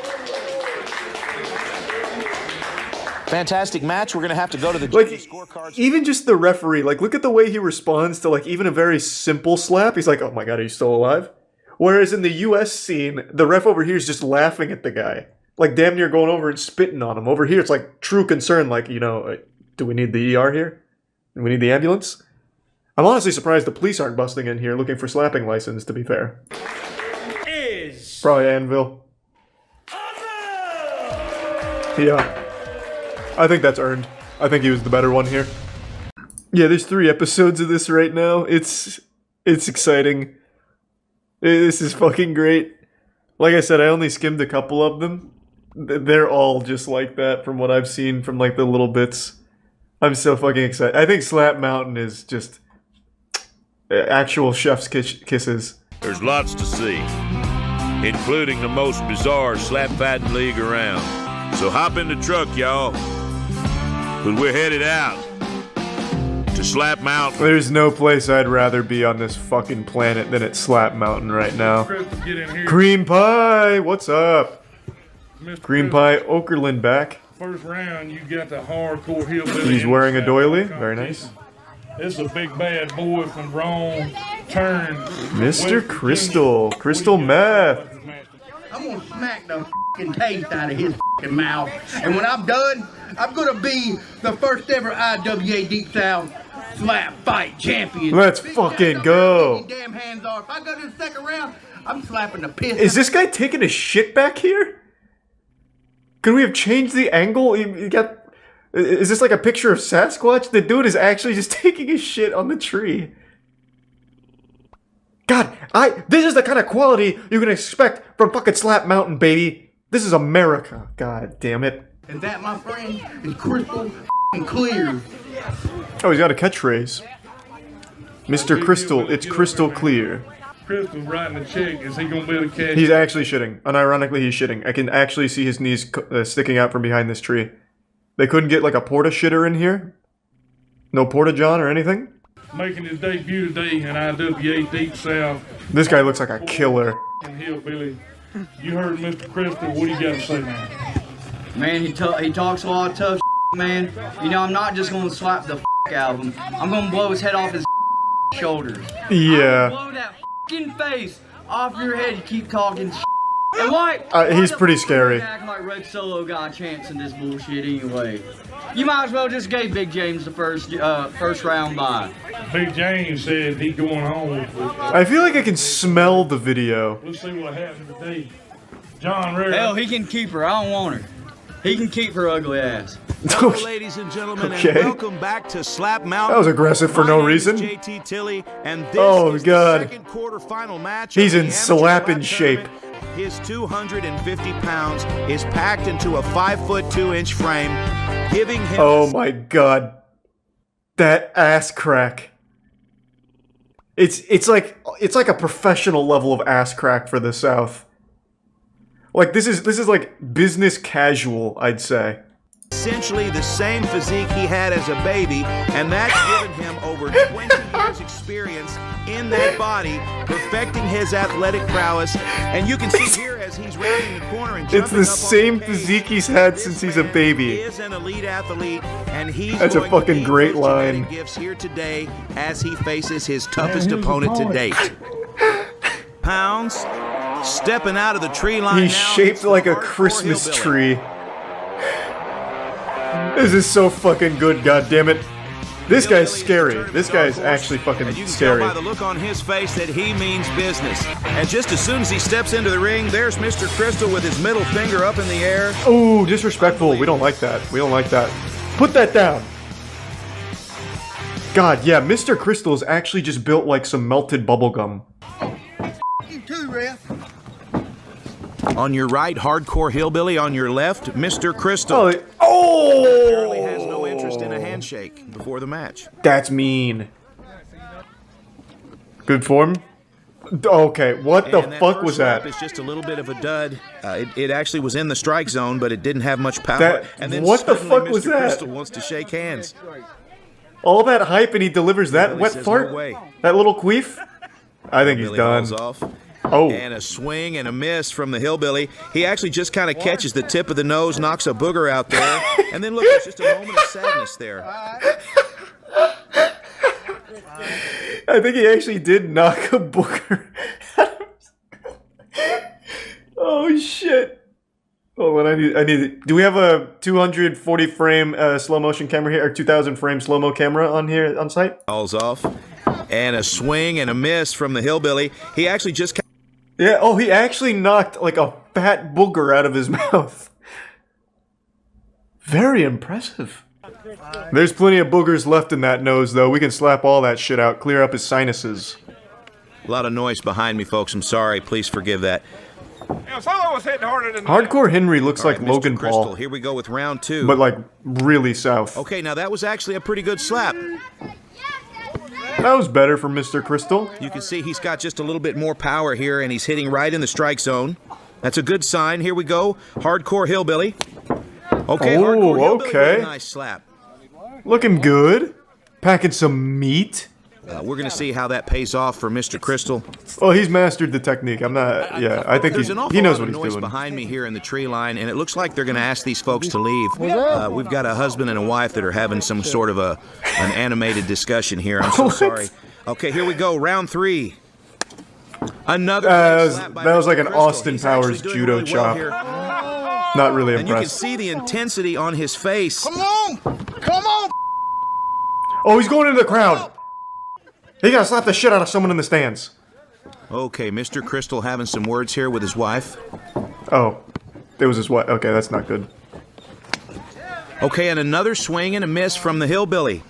Fantastic match. We're going to have to go to the scorecards. Even just the referee, like, look at the way he responds to, like, even a very simple slap. He's like, oh my god, are you still alive? Whereas in the US scene, the ref over here is just laughing at the guy. Like, damn near going over and spitting on him. Over here, it's like true concern, like, you know, do we need the ER here? Do we need the ambulance? I'm honestly surprised the police aren't busting in here looking for slapping license, to be fair. Probably Anvil. Yeah. I think that's earned. I think he was the better one here. Yeah, there's 3 episodes of this right now. It's exciting. This is fucking great. Like I said, I only skimmed a couple of them. They're all just like that from what I've seen from, like, the little bits. I'm so fucking excited. I think Slap Mountain is just actual chef's kisses. There's lots to see, including the most bizarre slap fighting league around. So hop in the truck, y'all, because we're headed out to Slap Mountain. There's no place I'd rather be on this fucking planet than at Slap Mountain right now. Cream Pie, what's up? Cream Pie Okerlund back. First round, you got the hardcore hillbilly. He's wearing a doily. Very nice. This is a big bad boy from Rome. Turned Mr. Crystal. Crystal Meth. I'm gonna smack the fucking taste out of his fucking mouth. And when I'm done, I'm gonna be the first ever IWA Deep South slap fight champion. Let's fucking go. Damn hands off. If I go to the second round, I'm slapping the piss. Is this guy taking a shit back here? Could we have changed the angle? You got... Is this like a picture of Sasquatch? The dude is actually just taking a shit on the tree. God, this is the kind of quality you can expect from fucking Slap Mountain, baby. This is America. God damn it. And that, my friend, is crystal clear. Oh, he's got a catchphrase. Mr. Crystal, it's crystal clear. Crystal's writing a check. Is he gonna be able to catch? He's actually shitting. Unironically, he's shitting. I can actually see his knees sticking out from behind this tree. They couldn't get like a porta shitter in here? No porta john or anything? Making his debut today in IWA Deep South. This guy looks like a killer. Hillbilly. You heard Mr. Crystal. What do you got to say, man? Man, he talks a lot of tough man. You know, I'm not just gonna slap the out of him. I'm gonna blow his head off his shoulders. Yeah. Blow that face off your head. You keep talking and like he's pretty scary. Acting like Red Solo got a chance in this bullshit anyway. You might as well just gave Big James the first round bye. Big James said he going home. I feel like I can smell the video. Let's see what happened today. John Rare. Hell, he can keep her. I don't want her. He can keep her ugly ass. Hello, ladies and gentlemen, and welcome back to Slap Mountain. That was aggressive for no reason. JT Tilly, and this oh is God, the second quarterfinal match. He's in slapping shape. His 250 pounds is packed into a 5'2" frame, giving him. Oh my God, that ass crack. It's like a professional level of ass crack for the South. Like this is like business casual, I'd say. Essentially the same physique he had as a baby, and that's given him over 20 years experience in that body, perfecting his athletic prowess. And you can see here as he's rounding the corner and it's the same physique he's had since he's a baby. He is an elite athlete, and he's that's a fucking great line. Gifts here today as he faces his toughest opponent to date. Pounds stepping out of the tree line. He's shaped like a Christmas tree. This is so fucking good, goddammit. This guy's scary. This guy's actually fucking and you can scary. Tell by the look on his face that he means business. And just as soon as he steps into the ring, there's Mr. Crystal with his middle finger up in the air. Ooh, disrespectful. We don't like that. We don't like that. Put that down. God, yeah, Mr. Crystal is actually just built like some melted bubblegum. You too, ref. On your right, Hardcore Hillbilly. On your left, Mr. Crystal. Oh! Apparently has no interest in a handshake before the match. That's mean. Good form? Okay, what the fuck was that? It's just a little bit of a dud. It actually was in the strike zone, but it didn't have much power. And then what the fuck was that? Crystal wants to shake hands. All that hype and he delivers that wet fart? That little queef? I think he's done. Oh. And a swing and a miss from the Hillbilly. He actually just kind of catches the tip of the nose, knocks a booger out there, and then look, there's just a moment of sadness there. I think he actually did knock a booger. Oh shit! Hold on, I need. Do we have a 240 frame slow motion camera here, or 2000 frame slow mo camera on here on site? Falls off, and a swing and a miss from the Hillbilly. He actually just. Yeah, oh, he actually knocked like a fat booger out of his mouth. Very impressive. There's plenty of boogers left in that nose, though. We can slap all that shit out, clear up his sinuses. A lot of noise behind me, folks. I'm sorry. Please forgive that. Hardcore Henry looks like Logan Paul. Here we go with round 2. But like really south. Okay, now that was actually a pretty good slap. That was better for Mr. Crystal. You can see he's got just a little bit more power here, and he's hitting right in the strike zone. That's a good sign. Here we go. Hardcore Hillbilly. Okay, Hardcore Hillbilly with a nice slap. Looking good. Packing some meat. We're going to see how that pays off for Mr. Crystal. Well, he's mastered the technique. I'm not, yeah, I think he knows what he's doing. Behind me here in the tree line, and it looks like they're going to ask these folks to leave. We've got a husband and a wife that are having some sort of an animated discussion here. I'm so sorry. Okay, here we go. Round 3. Another that was like an Austin Powers judo chop. Not really impressed. And you can see the intensity on his face. Come on! Come on! Oh, he's going into the crowd. He gotta slap the shit out of someone in the stands. Okay, Mr. Crystal having some words here with his wife. Oh, it was his wife. Okay, that's not good. Okay, and another swing and a miss from the Hillbilly.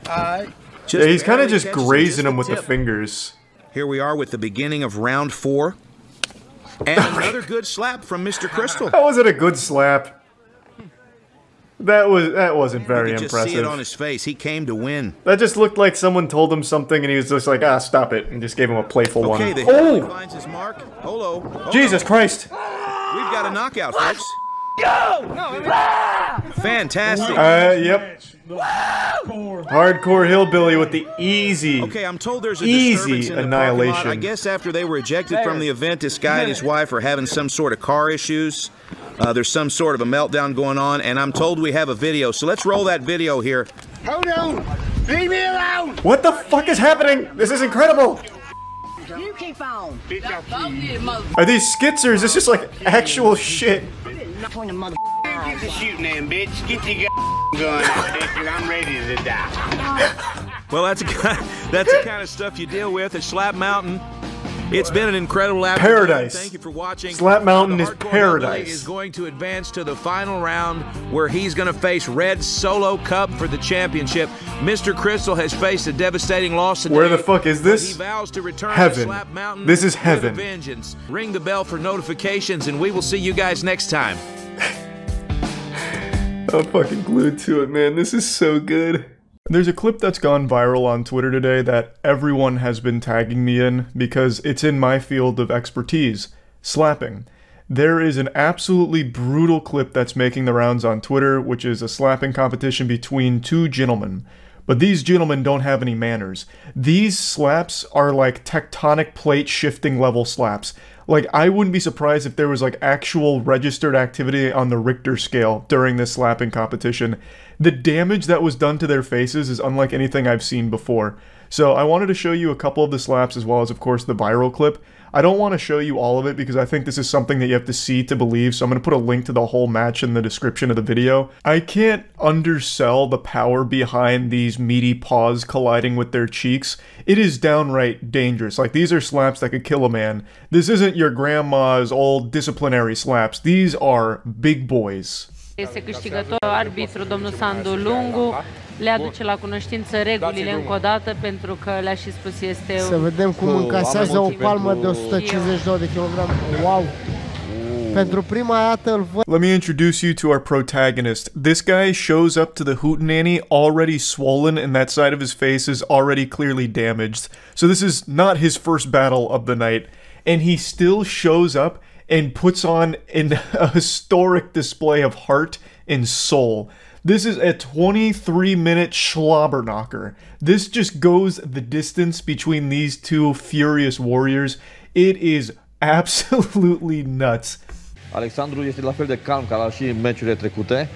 Yeah, he's kind of just grazing him with the fingers. Here we are with the beginning of round 4. And another good slap from Mr. Crystal. That wasn't a good slap. That wasn't very impressive. You could just see it on his face. He came to win. That just looked like someone told him something and he was just like, ah, stop it, and just gave him a playful one. Okay, the Hillbilly finds his mark. Holo. Jesus Christ. We've got a knockout, folks. Fantastic. Yep. Hardcore Hillbilly with the easy, okay, I'm told there's a disturbance in the annihilation. parking lot. I guess after they were ejected from the event, this guy and his wife are having some sort of car issues. There's some sort of a meltdown going on, and I'm told we have a video. So let's roll that video here. Hold on! Leave me alone! What the fuck is happening? This is incredible! You keep on. Are these skits or is this just like actual shit? Get the shooting in, bitch. Get your gun, bitch, I'm ready to die. Well, that's the kind of stuff you deal with at Slap Mountain. It's been an incredible afternoon. Paradise. Thank you for watching. Slap Mountain The is Hardcore paradise. Is going to advance to the final round where he's going to face Red Solo Cup for the championship. Mr. Crystal has faced a devastating loss today. Where the fuck is this? He vows to return Heaven. to Slap Mountain. This is with heaven. a vengeance. Ring the bell for notifications, and we will see you guys next time. I'm fucking glued to it, man. This is so good. There's a clip that's gone viral on Twitter today that everyone has been tagging me in because it's in my field of expertise, slapping. There is an absolutely brutal clip that's making the rounds on Twitter, which is a slapping competition between two gentlemen. But these gentlemen don't have any manners. These slaps are like tectonic plate shifting level slaps. Like, I wouldn't be surprised if there was like actual registered activity on the Richter scale during this slapping competition. The damage that was done to their faces is unlike anything I've seen before. So I wanted to show you a couple of the slaps as well as, of course, the viral clip. I don't want to show you all of it because I think this is something that you have to see to believe, so I'm going to put a link to the whole match in the description of the video. I can't undersell the power behind these meaty paws colliding with their cheeks. It is downright dangerous. Like, these are slaps that could kill a man. This isn't your grandma's old disciplinary slaps. These are big boys. Este câștigător arbitru, domnul Sandu Lungu, le aduce la cunoștință regulile încă o dată pentru că le-a și spus este... Să vedem cum încasează o palmă de 152 de kilograme. Wow! Pentru prima dată îl văd. Let me introduce you to our protagonist. This guy shows up to the hootenanny already swollen and that side of his face is already clearly damaged. So this is not his first battle of the night. And he still shows up and puts on a historic display of heart and soul. This is a 23-minute schlobber knocker. This just goes the distance between these two furious warriors. It is absolutely nuts. Alexandru este la fel de calm ca și în meciurile trecute.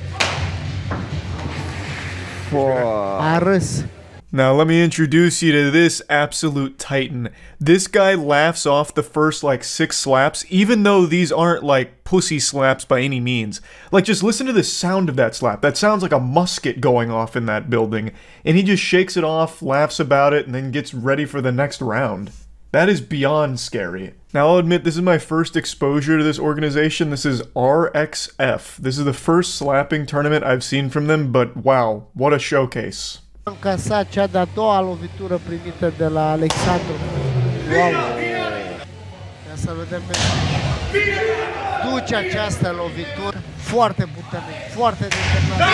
A râs. Now let me introduce you to this absolute titan. This guy laughs off the first like 6 slaps, even though these aren't like pussy slaps by any means. Like, just listen to the sound of that slap. That sounds like a musket going off in that building. And he just shakes it off, laughs about it, and then gets ready for the next round. That is beyond scary. Now I'll admit this is my first exposure to this organization. This is RXF. This is the first slapping tournament I've seen from them, but wow, what a showcase. Încasat cea de-a doua lovitură primită de la Alexandru. Wow! Ia să vedem pe... Duce această lovitură foarte puternic, foarte determinat.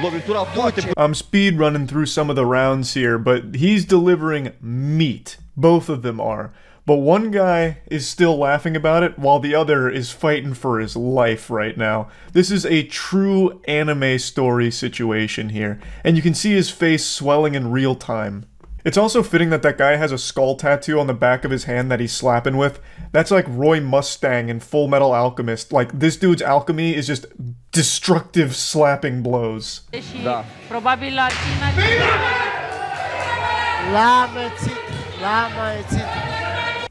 Lovitura foarte... I'm speed running through some of the rounds here, but he's delivering meat. Both of them are. But one guy is still laughing about it, while the other is fighting for his life right now. This is a true anime story situation here, and you can see his face swelling in real time. It's also fitting that that guy has a skull tattoo on the back of his hand that he's slapping with. That's like Roy Mustang in Full Metal Alchemist. Like, this dude's alchemy is just destructive slapping blows. Da. Probabil la L-a amețit, l-a amețit.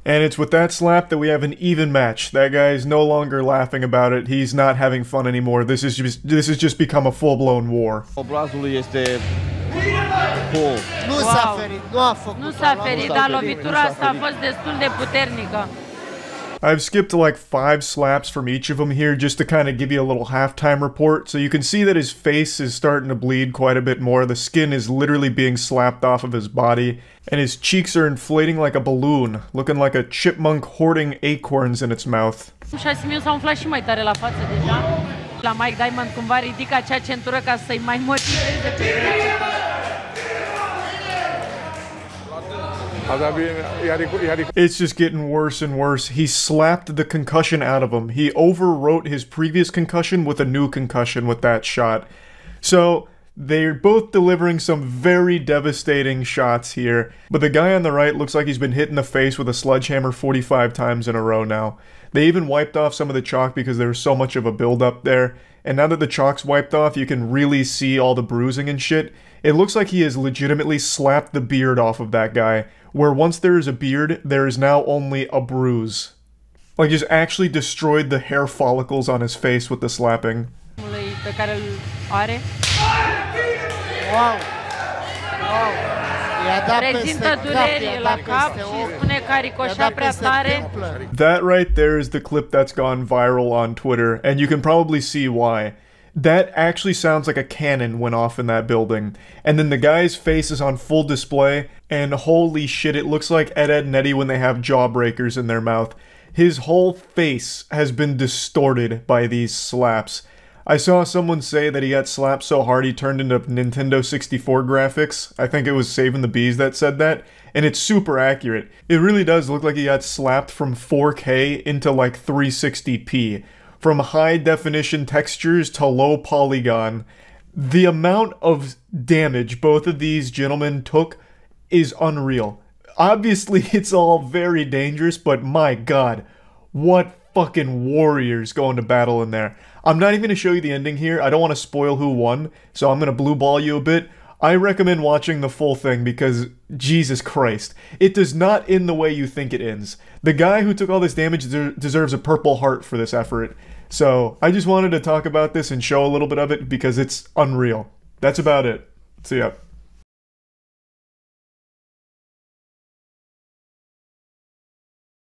And it's with that slap that we have an even match. That guy's no longer laughing about it. He's not having fun anymore. This has just become a full-blown war. Obrazul este full. Nu s-a ferit, nu a făcut. Nu s-a ferit, dar lovitura asta a fost destul de puternică. I've skipped like 5 slaps from each of them here just to kind of give you a little halftime report. So you can see that his face is starting to bleed quite a bit more. The skin is literally being slapped off of his body. And his cheeks are inflating like a balloon, looking like a chipmunk hoarding acorns in its mouth. Și Asimiu s-a umflat și mai tare la față deja. La Mike Diamond cumva ridică acea centură ca să-i mai motiveze. It's just getting worse and worse. He slapped the concussion out of him. He overwrote his previous concussion with a new concussion with that shot. So they're both delivering some very devastating shots here. But the guy on the right looks like he's been hit in the face with a sledgehammer 45 times in a row now. They even wiped off some of the chalk because there was so much of a buildup there. And now that the chalk's wiped off, you can really see all the bruising and shit. It looks like he has legitimately slapped the beard off of that guy, where once there is a beard, there is now only a bruise. Like, just actually destroyed the hair follicles on his face with the slapping. Wow! Wow! Prezintă dureri la cap și spune că a ricoșat prea tare. That right there is the clip that's gone viral on Twitter, and you can probably see why. That actually sounds like a cannon went off in that building. And then the guy's face is on full display, and holy shit, it looks like Ed, Edd, and Eddy when they have jawbreakers in their mouth. His whole face has been distorted by these slaps. I saw someone say that he got slapped so hard he turned into Nintendo 64 graphics. I think it was Saving the Bees that said that, and it's super accurate. It really does look like he got slapped from 4K into like 360p. From high definition textures to low polygon. The amount of damage both of these gentlemen took is unreal. Obviously, it's all very dangerous, but my god, what fucking warriors going to battle in there. I'm not even going to show you the ending here. I don't want to spoil who won, so I'm going to blue ball you a bit. I recommend watching the full thing because, Jesus Christ, it does not end the way you think it ends. The guy who took all this damage deserves a Purple Heart for this effort. So, I just wanted to talk about this and show a little bit of it because it's unreal. That's about it. See ya.